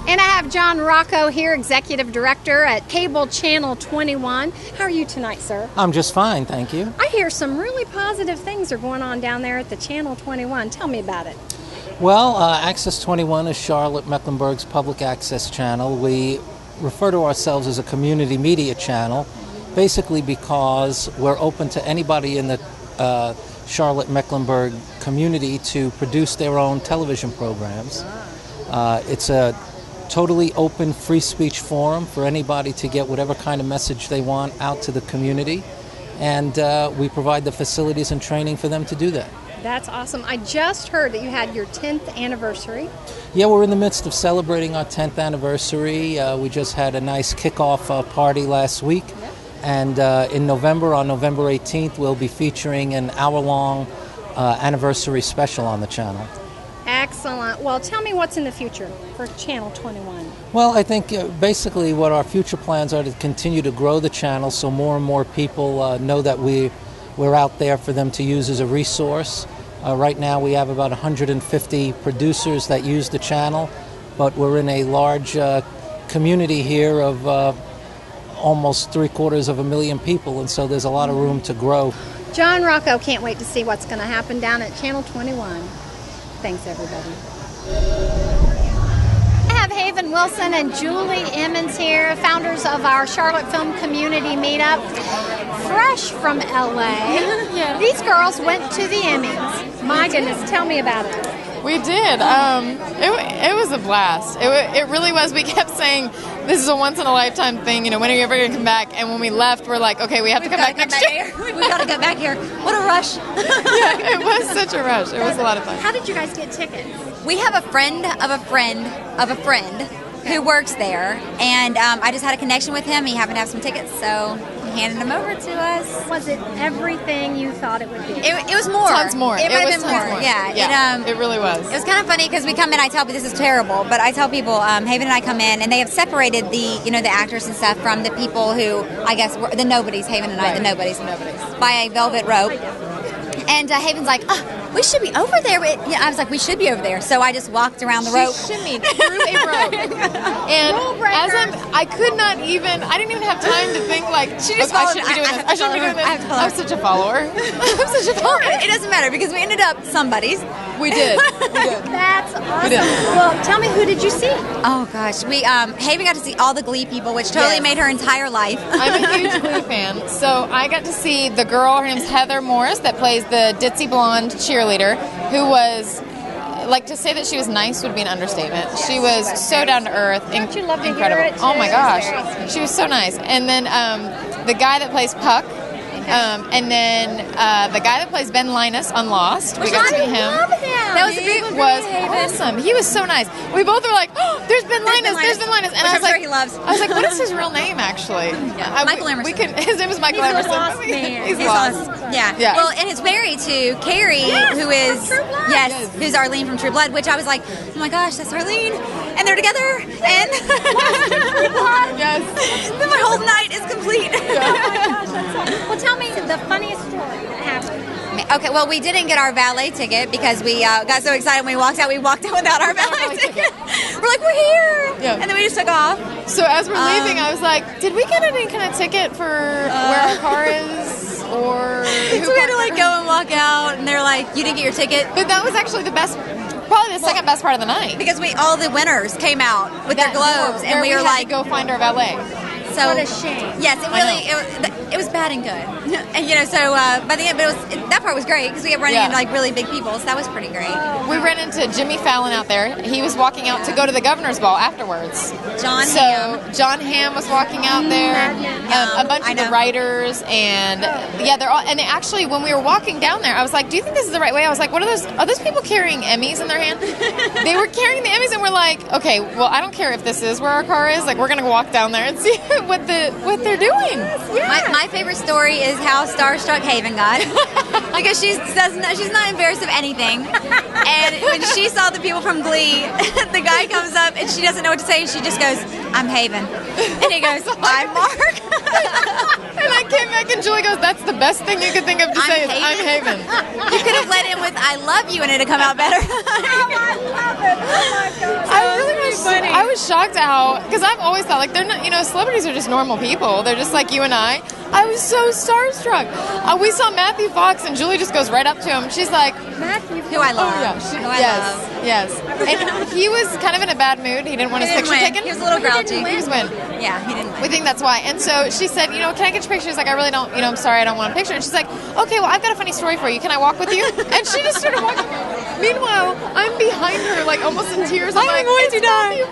And I have John Rocco here, Executive Director at Cable Channel 21. How are you tonight, sir? I'm just fine, thank you. I hear some really positive things are going on down there at the Channel 21. Tell me about it. Well, Access 21 is Charlotte Mecklenburg's public access channel. We refer to ourselves as a community media channel, basically because we're open to anybody in the Charlotte Mecklenburg community to produce their own television programs. It's a totally open free speech forum for anybody to get whatever kind of message they want out to the community, and we provide the facilities and training for them to do that. That's awesome. I just heard that you had your 10th anniversary. Yeah, we're in the midst of celebrating our 10th anniversary. We just had a nice kickoff party last week, and in November, on November 18th, we'll be featuring an hour-long anniversary special on the channel. Excellent. Well, tell me what's in the future for Channel 21. Well, I think basically what our future plans are to continue to grow the channel so more and more people know that we're out there for them to use as a resource. Right now we have about 150 producers that use the channel, but we're in a large community here of almost 750,000 people, and so there's a lot of room to grow. John Rocco can't wait to see what's going to happen down at Channel 21. Thanks, everybody. I have Haven Wilson and Juli Emmys here, founders of our Charlotte Film Community Meetup, fresh from LA. Yeah. These girls went to the Emmys. My goodness, tell me about it. We did. It was a blast. It really was. We kept saying, this is a once-in-a-lifetime thing. You know, when are you ever going to come back? And when we left, we're like, okay, we have to come back next year. We got to get back here. What a rush. Yeah, it was such a rush. It was a lot of fun. How did you guys get tickets? We have a friend of a friend of a friend who works there, and I just had a connection with him. He happened to have some tickets, so he handed them over to us. Was it everything you thought it would be? It was more. Tons more. It might have been more. Yeah, it really was. It was kind of funny because we come in, I tell people this is terrible, but I tell people, Haven and I come in, and they have separated the actors and stuff from the people who, I guess, were the nobodies, Haven and I, the nobodies, by a velvet rope. And Haven's like, we should be over there. But, I was like, we should be over there. So I just walked around the rope. She shimmied through a rope. And I didn't even have time to think, like, I shouldn't be doing this. I shouldn't be doing this. I'm such a follower. I'm such a follower. It doesn't matter because we ended up somebody's. We did. That's awesome. We did. Well, tell me, who did you see? Oh, gosh. We Haven got to see all the Glee people, which totally made her entire life. I'm a huge Glee fan. So I got to see the girl, her name's Heather Morris, that plays the ditzy blonde cheerleader, who was, like, to say that she was nice would be an understatement. She was so down to earth, incredible. Oh my gosh, she was so nice. And then the guy that plays Puck, and then the guy that plays Ben Linus on Lost. We got to meet him. That was a big one. Was awesome. He was so nice. We both were like, "Oh, there's Ben Linus. There's Ben Linus." And I was like, he loves. I was like, "What is his real name, actually?" Michael Emerson. His name is Michael Emerson. Lost man. He's lost. Yeah. Well, and it's married to Carrie, who is who's Arlene from True Blood. Which I was like, oh my gosh, that's Arlene, and they're together, and Yes. then my whole night is complete. Oh my gosh, that's awesome. Well, tell me the funniest story that happened. Okay, well, we didn't get our valet ticket because we got so excited when we walked out. We walked out without our valet ticket. We're like, we're here! Yeah. And then we just took off. So as we're leaving, I was like, did we get any kind of ticket for where our car is? Or So we had to, like, go and walk out, and they're like, you didn't get your ticket? But that was actually the best, probably the second best part of the night. Because all the winners came out with their globes, and we were had like, to go find our valet. so What a shame. Yes, it was bad and good. And so by the end, but that part was great because we kept running into like really big people, so that was pretty great. We ran into Jimmy Fallon out there. He was walking out to go to the governor's ball afterwards. John Hamm was walking out there. A bunch of the writers, and they're all. And actually, when we were walking down there, I was like, "Do you think this is the right way?" I was like, "What are those? Are those people carrying Emmys in their hand?" They were carrying the Emmys, and we're like, "Okay, well, I don't care if this is where our car is. Like, we're gonna walk down there and see what they're doing." My favorite story is how starstruck Haven got because she's not embarrassed of anything. And when she saw the people from Glee, the guy comes up and she doesn't know what to say, and she just goes, "I'm Haven," and he goes, "I'm Mark." And I came back and Julie goes, "That's the best thing you could think of to say is I'm Haven." You could have let in with "I love you" and it'd have come out better. I love it. Oh my gosh. I really wish funny. I was shocked at how, because I've always thought, like, they're not, celebrities are just normal people. They're just like you and I. I was so starstruck. We saw Matthew Fox, and Juli just goes right up to him. She's like, Matthew, Who I love. oh, yeah. Who I love. Yes. And he was kind of in a bad mood. He didn't want his picture taken. He was a little grouchy. He was win. Yeah, he didn't win. We think that's why. And so she said, can I get your picture? He's like, I really don't, I'm sorry, I don't want a picture. And she's like, okay, well, I've got a funny story for you. Can I walk with you? And she just started walking. Meanwhile, I'm behind her, like, almost in tears. I'm like, going to die.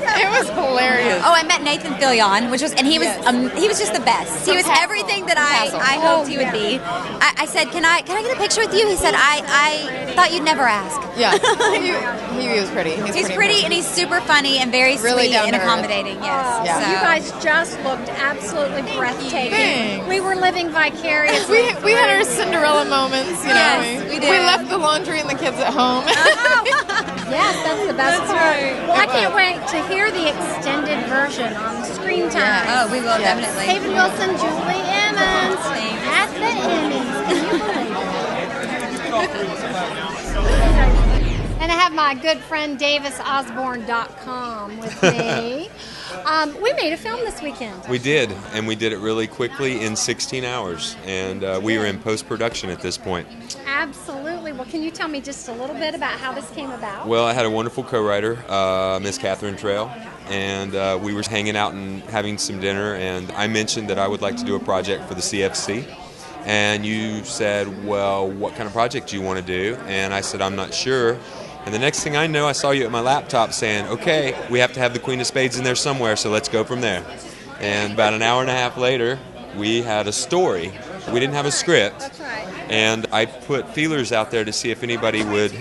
It was hilarious. Oh, I met Nathan Fillion, and he was just the best. He was everything that I hoped he would be. I said, can I get a picture with you? He said, I thought you'd never ask. Yeah, he was pretty. He's pretty and he's super funny and very really sweet and accommodating. Yes. Yeah. You guys just looked absolutely breathtaking. Thanks. We were living vicariously. We had our Cinderella moments, Yes, we did. We left the laundry and the kids at home. Yes, that's the best part. right. Well, I can't wait to hear the extended version on Screen Time. Oh, we will Yes. definitely. Haven Wilson, Juli Emmons at the Emmys. Can you believe it? And I have my good friend DavisOsborne.com with me. We made a film this weekend. We did, and we did it really quickly in 16 hours, and we were in post-production at this point. Absolutely. Well, can you tell me just a little bit about how this came about? Well, I had a wonderful co-writer, Miss Catherine Trail, and we were hanging out and having some dinner, and I mentioned that I would like to do a project for the CFC. And you said, well, what kind of project do you want to do? And I said, I'm not sure. And the next thing I know, I saw you at my laptop saying, okay, we have to have the Queen of Spades in there somewhere, so let's go from there. And about an hour and a half later, we had a story. We didn't have a script. That's right. And I put feelers out there to see if anybody would,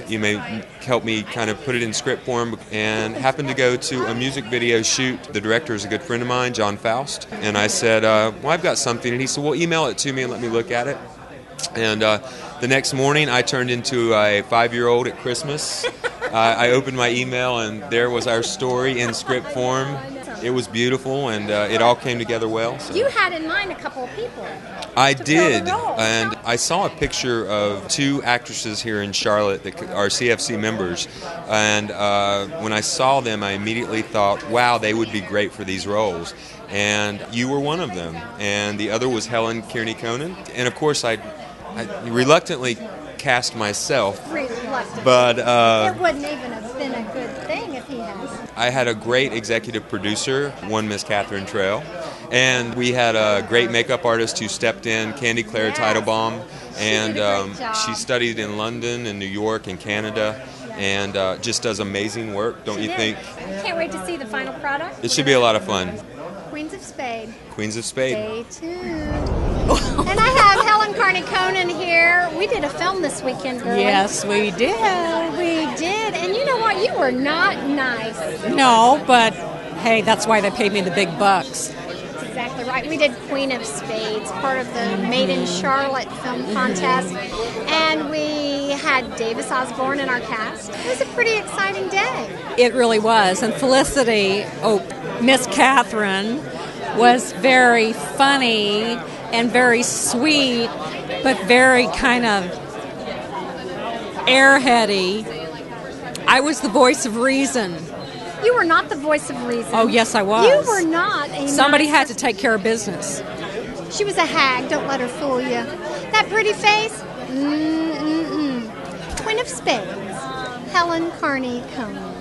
help me kind of put it in script form, and happened to go to a music video shoot. The director is a good friend of mine, John Faust. And I said, well, I've got something. And he said, well, email it to me and let me look at it. And the next morning, I turned into a 5-year-old at Christmas. I opened my email, and there was our story in script form. It was beautiful, and it all came together well. So. You had in mind a couple of people. I did, and I saw a picture of 2 actresses here in Charlotte that are CFC members, and when I saw them, I immediately thought, wow, they would be great for these roles. And you were one of them, and the other was Helen, Kearney, Connen. And of course, I reluctantly cast myself, but it wouldn't even have been a good thing if he had. I had a great executive producer, one Miss Catherine Trail, and we had a great makeup artist who stepped in, Candy Claire Teitelbaum, and she studied in London and New York and Canada, and just does amazing work, don't you think? Can't wait to see the final product. It should be a lot of fun. Queens of Spade. Queens of Spade. Stay tuned. And I have Helen Kearney Connen here. We did a film this weekend, girlie. Yes, we did. We did. And you know what? You were not nice. No, but hey, that's why they paid me the big bucks. That's exactly right. We did Queen of Spades, part of the Made in Charlotte film contest. And we had Davis Osborne in our cast. It was a pretty exciting day. It really was. And Felicity, Miss Catherine, was very funny and very sweet, but very kind of airheady. I was the voice of reason. You were not the voice of reason. Oh, yes, I was. You were not a Somebody nice had to take care of business. She was a hag. Don't let her fool you. That pretty face? Queen of Spades, Helen Kearney Connen.